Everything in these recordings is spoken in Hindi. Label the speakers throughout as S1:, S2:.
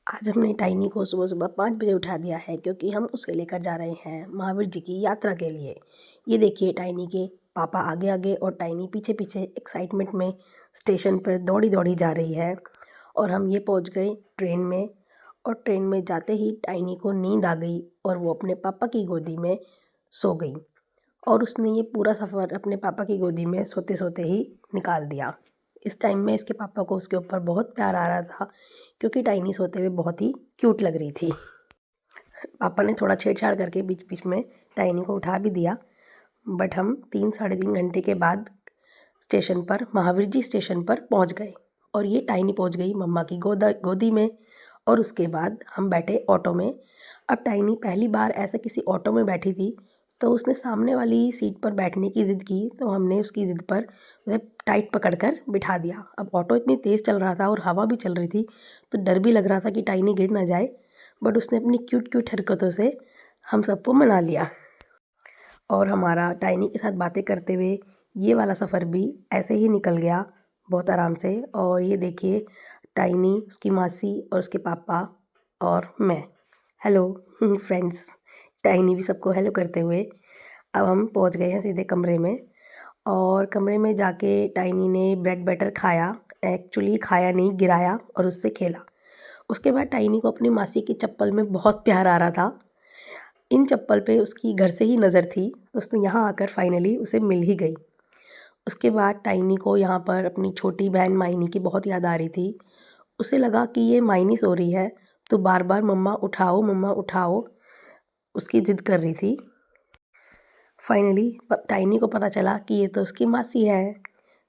S1: आज हमने टाइनी को सुबह सुबह 5 बजे उठा दिया है क्योंकि हम उसे लेकर जा रहे हैं महावीर जी की यात्रा के लिए। ये देखिए टाइनी के पापा आगे आगे और टाइनी पीछे पीछे एक्साइटमेंट में स्टेशन पर दौड़ी दौड़ी जा रही है। और हम ये पहुंच गए ट्रेन में। और ट्रेन में जाते ही टाइनी को नींद आ गई और वो अपने पापा की गोदी में सो गई। और उसने ये पूरा सफ़र अपने पापा की गोदी में सोते सोते ही निकाल दिया। इस टाइम में इसके पापा को उसके ऊपर बहुत प्यार आ रहा था क्योंकि टाइनी सोते हुए बहुत ही क्यूट लग रही थी। पापा ने थोड़ा छेड़छाड़ करके बीच बीच में टाइनी को उठा भी दिया। बट हम 3 साढ़े 3 घंटे के बाद स्टेशन पर महावीर जी स्टेशन पर पहुंच गए। और ये टाइनी पहुंच गई मम्मा की गोदी में। और उसके बाद हम बैठे ऑटो में। अब टाइनी पहली बार ऐसे किसी ऑटो में बैठी थी तो उसने सामने वाली सीट पर बैठने की ज़िद की, तो हमने उसकी ज़िद पर उसे टाइट पकड़कर बिठा दिया। अब ऑटो इतनी तेज़ चल रहा था और हवा भी चल रही थी तो डर भी लग रहा था कि टाइनी गिर ना जाए। बट उसने अपनी क्यूट क्यूट हरकतों से हम सबको मना लिया। और हमारा टाइनी के साथ बातें करते हुए ये वाला सफ़र भी ऐसे ही निकल गया बहुत आराम से। और ये देखिए टाइनी, उसकी मासी और उसके पापा और मैं। Hello friends. टाइनी भी सबको हेलो करते हुए अब हम पहुंच गए हैं सीधे कमरे में। और कमरे में जाके टाइनी ने ब्रेड बटर खाया। एक्चुअली खाया नहीं, गिराया और उससे खेला। उसके बाद टाइनी को अपनी मासी की चप्पल में बहुत प्यार आ रहा था। इन चप्पल पे उसकी घर से ही नज़र थी तो उसने यहाँ आकर फाइनली उसे मिल ही गई। उसके बाद टाइनी को यहाँ पर अपनी छोटी बहन माइनी की बहुत याद आ रही थी। उसे लगा कि ये माइनी सो रही है तो बार बार मम्मा उठाओ उसकी ज़िद कर रही थी। फाइनली टाइनी को पता चला कि ये तो उसकी मासी है।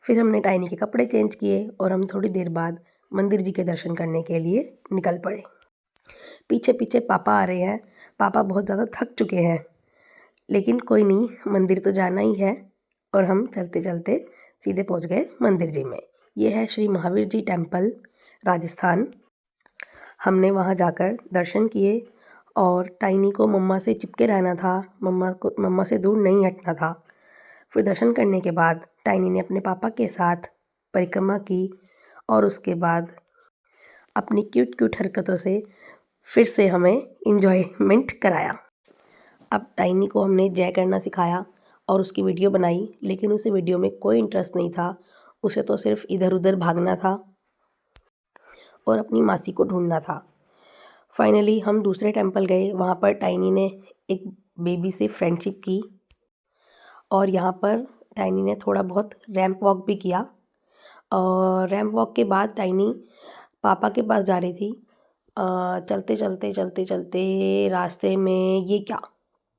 S1: फिर हमने टाइनी के कपड़े चेंज किए और हम थोड़ी देर बाद मंदिर जी के दर्शन करने के लिए निकल पड़े। पीछे पीछे पापा आ रहे हैं। पापा बहुत ज़्यादा थक चुके हैं लेकिन कोई नहीं, मंदिर तो जाना ही है। और हम चलते चलते सीधे पहुंच गए मंदिर जी में। ये है श्री महावीर जी टेम्पल, राजस्थान। हमने वहाँ जाकर दर्शन किए और टाइनी को मम्मा से चिपके रहना था, मम्मा से दूर नहीं हटना था। फिर दर्शन करने के बाद टाइनी ने अपने पापा के साथ परिक्रमा की और उसके बाद अपनी क्यूट क्यूट हरकतों से फिर से हमें इंजॉयमेंट कराया। अब टाइनी को हमने जय करना सिखाया और उसकी वीडियो बनाई, लेकिन उसे वीडियो में कोई इंटरेस्ट नहीं था। उसे तो सिर्फ इधर उधर भागना था और अपनी मासी को ढूंढना था। फाइनली हम दूसरे टेंपल गए। वहाँ पर टाइनी ने एक बेबी से फ्रेंडशिप की और यहाँ पर टाइनी ने थोड़ा बहुत रैंप वॉक भी किया। और रैंप वॉक के बाद टाइनी पापा के पास जा रही थी। चलते चलते चलते चलते रास्ते में ये क्या,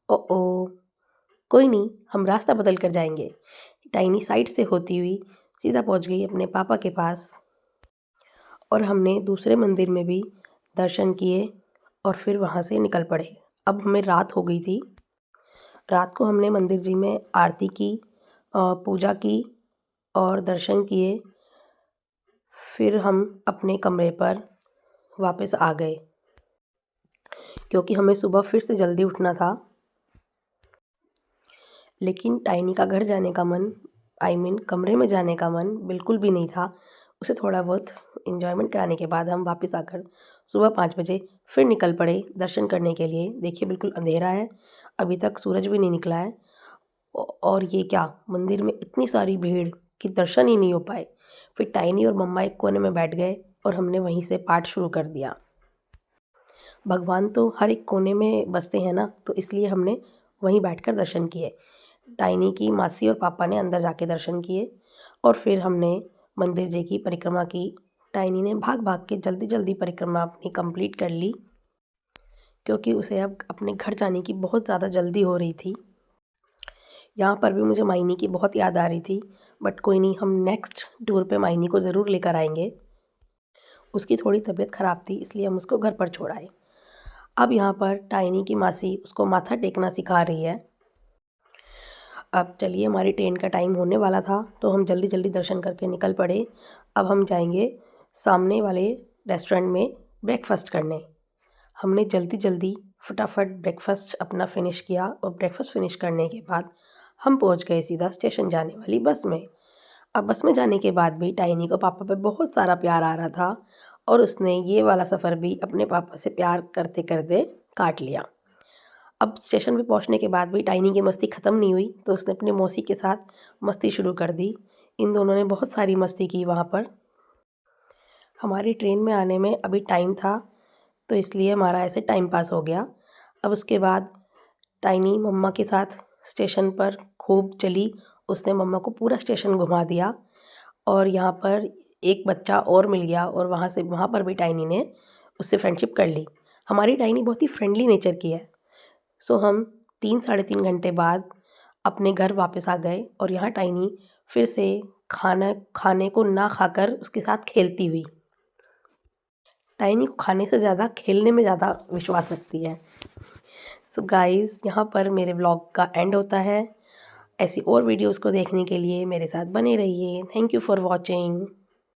S1: ओ कोई नहीं, हम रास्ता बदल कर जाएंगे। टाइनी साइड से होती हुई सीधा पहुंच गई अपने पापा के पास। और हमने दूसरे मंदिर में भी दर्शन किए और फिर वहाँ से निकल पड़े। अब हमें रात हो गई थी। रात को हमने मंदिर जी में आरती की, पूजा की और दर्शन किए। फिर हम अपने कमरे पर वापस आ गए क्योंकि हमें सुबह फिर से जल्दी उठना था। लेकिन टाइनी का घर जाने का मन, कमरे में जाने का मन बिल्कुल भी नहीं था। उसे थोड़ा बहुत इन्जॉयमेंट कराने के बाद हम वापस आकर सुबह 5 बजे फिर निकल पड़े दर्शन करने के लिए। देखिए बिल्कुल अंधेरा है, अभी तक सूरज भी नहीं निकला है। और ये क्या, मंदिर में इतनी सारी भीड़ कि दर्शन ही नहीं हो पाए। फिर टाइनी और मम्मा एक कोने में बैठ गए और हमने वहीं से पाठ शुरू कर दिया। भगवान तो हर एक कोने में बसते हैं ना, तो इसलिए हमने वहीं बैठकर दर्शन किए। टाइनी की मासी और पापा ने अंदर जाके दर्शन किए और फिर हमने मंदिर जी की परिक्रमा की। टाइनी ने भाग भाग के जल्दी जल्दी परिक्रमा अपनी कंप्लीट कर ली क्योंकि उसे अब अपने घर जाने की बहुत ज़्यादा जल्दी हो रही थी। यहाँ पर भी मुझे मायनी की बहुत याद आ रही थी, बट कोई नहीं, हम नेक्स्ट टूर पे मायनी को ज़रूर लेकर आएंगे। उसकी थोड़ी तबीयत ख़राब थी इसलिए हम उसको घर पर छोड़ आए। अब यहाँ पर टाइनी की मासी उसको माथा टेकना सिखा रही है। अब चलिए, हमारी ट्रेन का टाइम होने वाला था तो हम जल्दी जल्दी दर्शन करके निकल पड़े। अब हम जाएंगे सामने वाले रेस्टोरेंट में ब्रेकफास्ट करने। हमने जल्दी जल्दी फटाफट ब्रेकफास्ट अपना फ़िनिश किया और ब्रेकफास्ट फ़िनिश करने के बाद हम पहुंच गए सीधा स्टेशन जाने वाली बस में। अब बस में जाने के बाद भी टाइनी को पापा पे बहुत सारा प्यार आ रहा था और उसने ये वाला सफ़र भी अपने पापा से प्यार करते करते काट लिया। अब स्टेशन पे पहुंचने के बाद भी टाइनी की मस्ती ख़त्म नहीं हुई, तो उसने अपनी मौसी के साथ मस्ती शुरू कर दी। इन दोनों ने बहुत सारी मस्ती की वहाँ पर। हमारी ट्रेन में आने में अभी टाइम था, तो इसलिए हमारा ऐसे टाइम पास हो गया। अब उसके बाद टाइनी मम्मा के साथ स्टेशन पर खूब चली। उसने मम्मा को पूरा स्टेशन घुमा दिया और यहाँ पर एक बच्चा और मिल गया और वहाँ पर भी टाइनी ने उससे फ्रेंडशिप कर ली। हमारी टाइनी बहुत ही फ्रेंडली नेचर की है। सो हम 3 साढ़े 3 घंटे बाद अपने घर वापस आ गए और यहाँ टाइनी फिर से खाने को ना खाकर उसके साथ खेलती हुई। टाइनी को खाने से ज़्यादा खेलने में ज़्यादा विश्वास रखती है। सो गाइज़, यहाँ पर मेरे व्लॉग का एंड होता है। ऐसी और वीडियोज़ को देखने के लिए मेरे साथ बने रहिए। Thank you for watching.